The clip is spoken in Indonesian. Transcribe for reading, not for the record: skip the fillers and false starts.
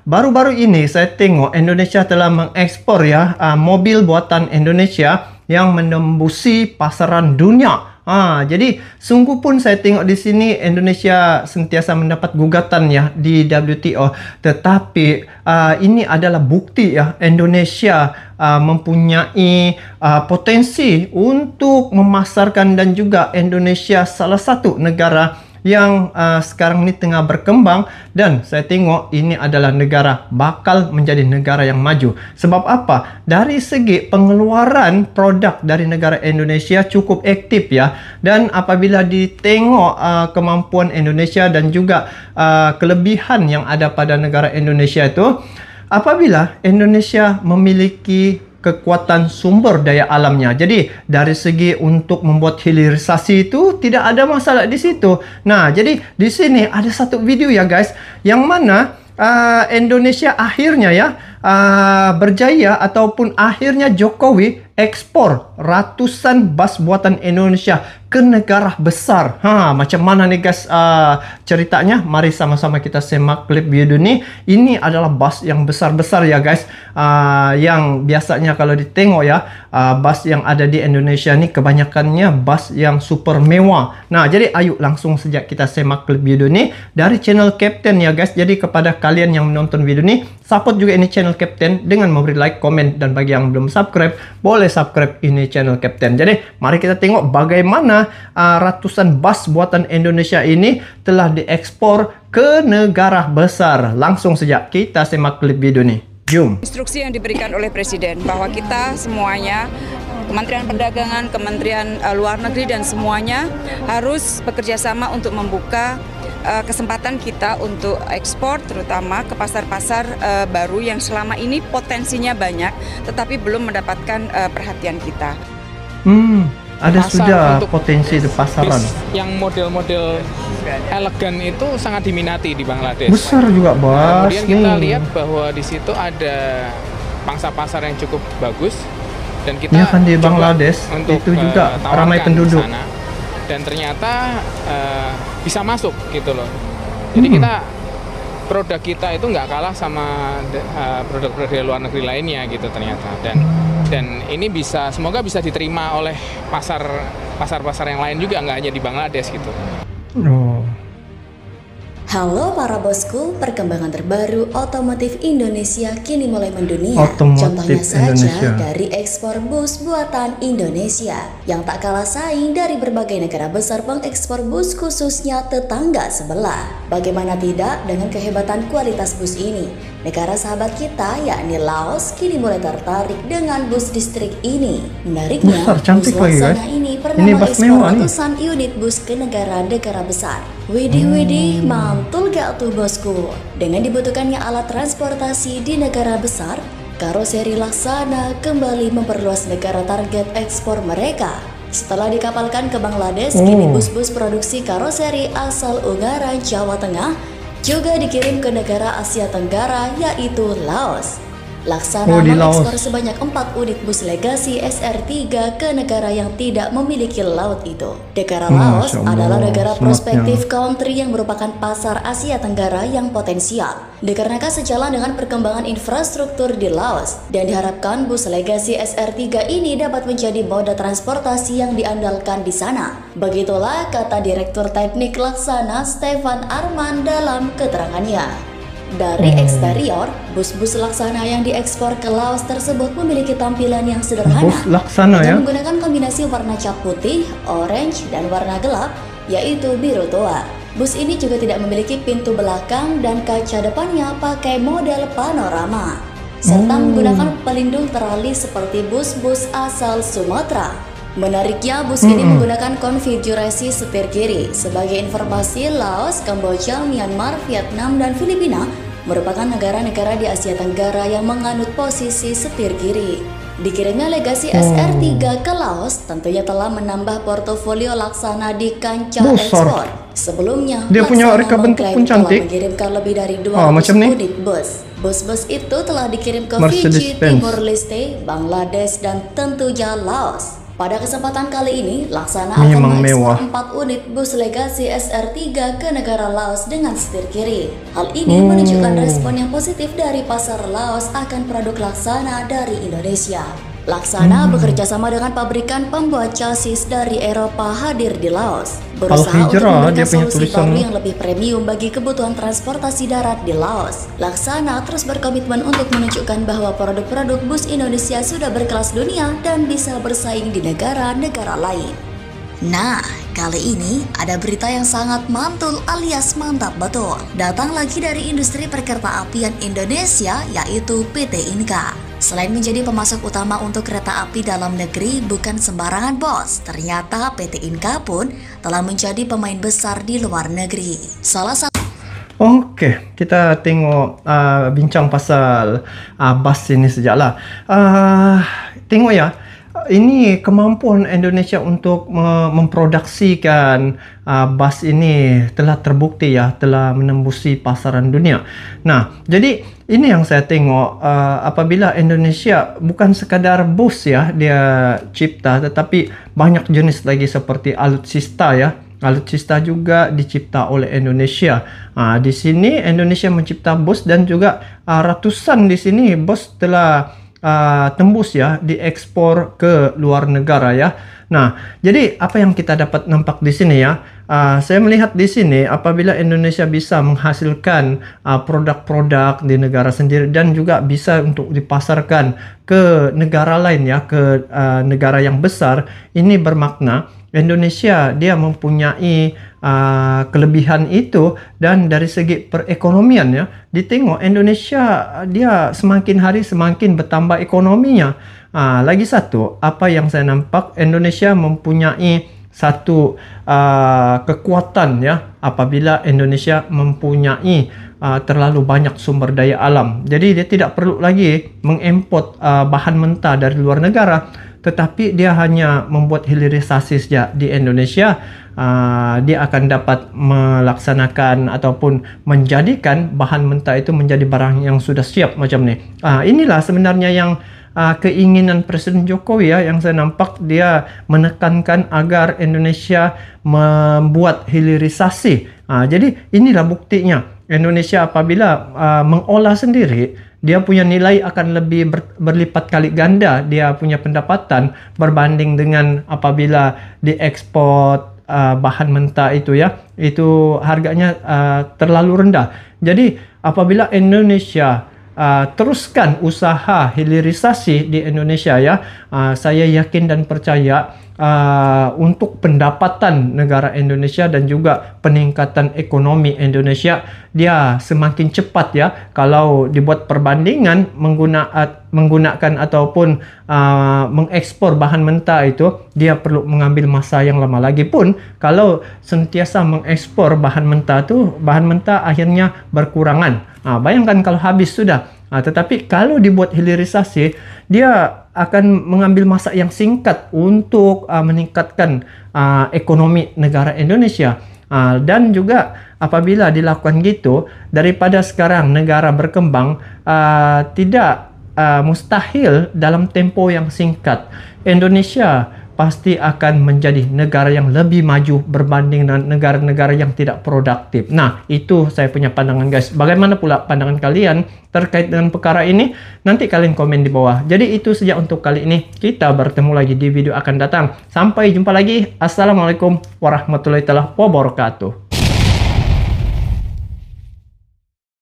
baru-baru ini saya tengok Indonesia telah mengekspor ya mobil buatan Indonesia yang menembusi pasaran dunia. Jadi sungguh pun saya tengok di sini Indonesia sentiasa mendapat gugatan ya di WTO. Tetapi ini adalah bukti ya Indonesia mempunyai potensi untuk memasarkan, dan juga Indonesia salah satu negara yang sekarang ini tengah berkembang, dan saya tengok ini adalah negara bakal menjadi negara yang maju. Sebab apa? Dari segi pengeluaran produk dari negara Indonesia cukup aktif ya, dan apabila ditengok kemampuan Indonesia dan juga kelebihan yang ada pada negara Indonesia itu, apabila Indonesia memiliki kekuatan sumber daya alamnya. Jadi dari segi untuk membuat hilirisasi itu tidak ada masalah di situ. Nah, jadi di sini ada satu video ya guys, yang mana Indonesia akhirnya ya berjaya, ataupun akhirnya Jokowi ekspor ratusan bus buatan Indonesia ke negara besar. Macam mana nih guys ceritanya? Mari sama-sama kita simak klip video ini. Ini adalah bus yang besar-besar ya guys, yang biasanya kalau ditengok ya bus yang ada di Indonesia ini kebanyakannya bus yang super mewah. Nah, jadi ayo langsung saja kita simak klip video ini dari channel Captain ya guys. Jadi kepada kalian yang menonton video ini, support juga ini channel Captain dengan memberi like, komen, dan bagi yang belum subscribe, boleh subscribe ini channel Captain. Jadi mari kita tengok bagaimana ratusan bus buatan Indonesia ini telah diekspor ke negara besar. Langsung saja kita simak klip video ini. Jom. Instruksi yang diberikan oleh Presiden bahwa kita semuanya, Kementerian Perdagangan, Kementerian Luar Negeri, dan semuanya harus bekerja sama untuk membuka kesempatan kita untuk ekspor, terutama ke pasar-pasar baru yang selama ini potensinya banyak tetapi belum mendapatkan perhatian kita. Ada sudah potensi di pasaran. Yang model-model elegan itu sangat diminati di Bangladesh. Besar juga, Bos. Kemudian kita lihat bahwa di situ ada pangsa pasar yang cukup bagus, dan kita ya kan di Bangladesh untuk itu juga ramai penduduk. Sana, dan ternyata bisa masuk gitu loh. Jadi produk kita itu nggak kalah sama produk-produk luar negeri lainnya gitu ternyata, dan ini semoga bisa diterima oleh pasar-pasar yang lain juga, nggak hanya di Bangladesh gitu. Halo para bosku, perkembangan terbaru otomotif Indonesia kini mulai mendunia. Contohnya saja dari ekspor bus buatan Indonesia yang tak kalah saing dari berbagai negara besar pengekspor bus, khususnya tetangga sebelah. Bagaimana tidak dengan kehebatan kualitas bus ini? Negara sahabat kita yakni Laos kini mulai tertarik dengan bus distrik ini. Menariknya, bus Laksana ini pernah mengekspor ratusan unit bus ke negara-negara besar. Widih, mantul gak tuh bosku? Dengan dibutuhkannya alat transportasi di negara besar, karoseri Laksana kembali memperluas negara target ekspor mereka. Setelah dikapalkan ke Bangladesh, kini bus-bus produksi karoseri asal Ungaran, Jawa Tengah juga dikirim ke negara Asia Tenggara, yaitu Laos. Laksana mengekspor sebanyak 4 unit bus legasi SR3 ke negara yang tidak memiliki laut itu. Negara Laos adalah negara prospektif country yang merupakan pasar Asia Tenggara yang potensial, dikarenakan sejalan dengan perkembangan infrastruktur di Laos, dan diharapkan bus legasi SR3 ini dapat menjadi moda transportasi yang diandalkan di sana. Begitulah kata Direktur Teknik Laksana Stefan Arman dalam keterangannya. Dari eksterior, bus-bus Laksana yang diekspor ke Laos tersebut memiliki tampilan yang sederhana. Bus Laksana ya? Menggunakan kombinasi warna cat putih, orange, dan warna gelap, yaitu biru tua. Bus ini juga tidak memiliki pintu belakang dan kaca depannya pakai model panorama, serta menggunakan pelindung terali seperti bus-bus asal Sumatera. Menariknya, bus ini menggunakan konfigurasi setir kiri. Sebagai informasi, Laos, Kamboja, Myanmar, Vietnam, dan Filipina merupakan negara-negara di Asia Tenggara yang menganut posisi setir kiri. Dikirimnya legasi SR3 ke Laos tentunya telah menambah portofolio Laksana di kancah ekspor. Sebelumnya, dia punya reka bentuk pun cantik. Telah mengirimkan lebih dari 200 unit bus. Bus-bus itu telah dikirim ke Fiji, Timor Leste, Bangladesh, dan tentunya Laos. Pada kesempatan kali ini, Laksana Memang akan mewah. mengekspor 4 unit bus legasi SR3 ke negara Laos dengan setir kiri. Hal ini menunjukkan respon yang positif dari pasar Laos akan produk Laksana dari Indonesia. Laksana bekerja sama dengan pabrikan pembuat chassis dari Eropa hadir di Laos, berusaha untuk Al-Hijrah, dia memberikan punya solusi tulisan. baru yang lebih premium bagi kebutuhan transportasi darat di Laos. Laksana terus berkomitmen untuk menunjukkan bahwa produk-produk bus Indonesia sudah berkelas dunia dan bisa bersaing di negara-negara lain. Nah, kali ini ada berita yang sangat mantul alias mantap betul. Datang lagi dari industri perkeretaapian Indonesia, yaitu PT Inka. Selain menjadi pemasok utama untuk kereta api dalam negeri, bukan sembarangan bos. Ternyata PT Inka pun telah menjadi pemain besar di luar negeri. Salah satu Oke, kita tengok bincang pasal bus ini sejaklah. Tengok ya, ini kemampuan Indonesia untuk memproduksikan bus ini telah terbukti ya, telah menembusi pasaran dunia. Nah, jadi ini yang saya tengok apabila Indonesia bukan sekadar bus ya dia cipta, tetapi banyak jenis lagi seperti alutsista ya. Alutsista juga dicipta oleh Indonesia. Di sini Indonesia mencipta bus dan juga ratusan di sini bus telah tembus ya, diekspor ke luar negara ya. Nah, jadi apa yang kita dapat nampak di sini ya? Saya melihat di sini apabila Indonesia bisa menghasilkan produk-produk di negara sendiri dan juga bisa untuk dipasarkan ke negara lain ya, ke negara yang besar, ini bermakna Indonesia dia mempunyai kelebihan itu. Dan dari segi perekonomian ya, ditengok Indonesia dia semakin hari semakin bertambah ekonominya. Lagi satu, apa yang saya nampak, Indonesia mempunyai satu kekuatan ya apabila Indonesia mempunyai terlalu banyak sumber daya alam. Jadi dia tidak perlu lagi mengimport bahan mentah dari luar negara, tetapi dia hanya membuat hilirisasi saja di Indonesia. Dia akan dapat melaksanakan ataupun menjadikan bahan mentah itu menjadi barang yang sudah siap macam ni. Inilah sebenarnya yang keinginan Presiden Jokowi ya, yang saya nampak dia menekankan agar Indonesia membuat hilirisasi. Jadi inilah buktinya, Indonesia apabila mengolah sendiri, dia punya nilai akan lebih berlipat kali ganda dia punya pendapatan berbanding dengan apabila diekspor bahan mentah itu ya, itu harganya terlalu rendah. Jadi apabila Indonesia teruskan usaha hilirisasi di Indonesia ya, saya yakin dan percaya untuk pendapatan negara Indonesia dan juga peningkatan ekonomi Indonesia dia semakin cepat ya. Kalau dibuat perbandingan menggunakan ataupun mengekspor bahan mentah itu, dia perlu mengambil masa yang lama lagi. Pun kalau sentiasa mengekspor bahan mentah tu, bahan mentah akhirnya berkurangan. Bayangkan kalau habis sudah. Tetapi kalau dibuat hilirisasi, dia akan mengambil masa yang singkat untuk meningkatkan ekonomi negara Indonesia. Dan juga apabila dilakukan gitu, daripada sekarang negara berkembang, tidak mustahil dalam tempo yang singkat Indonesia pasti akan menjadi negara yang lebih maju berbanding dengan negara-negara yang tidak produktif. Nah, itu saya punya pandangan guys. Bagaimana pula pandangan kalian terkait dengan perkara ini? Nanti kalian komen di bawah. Jadi itu saja untuk kali ini. Kita bertemu lagi di video akan datang. Sampai jumpa lagi. Assalamualaikum warahmatullahi wabarakatuh.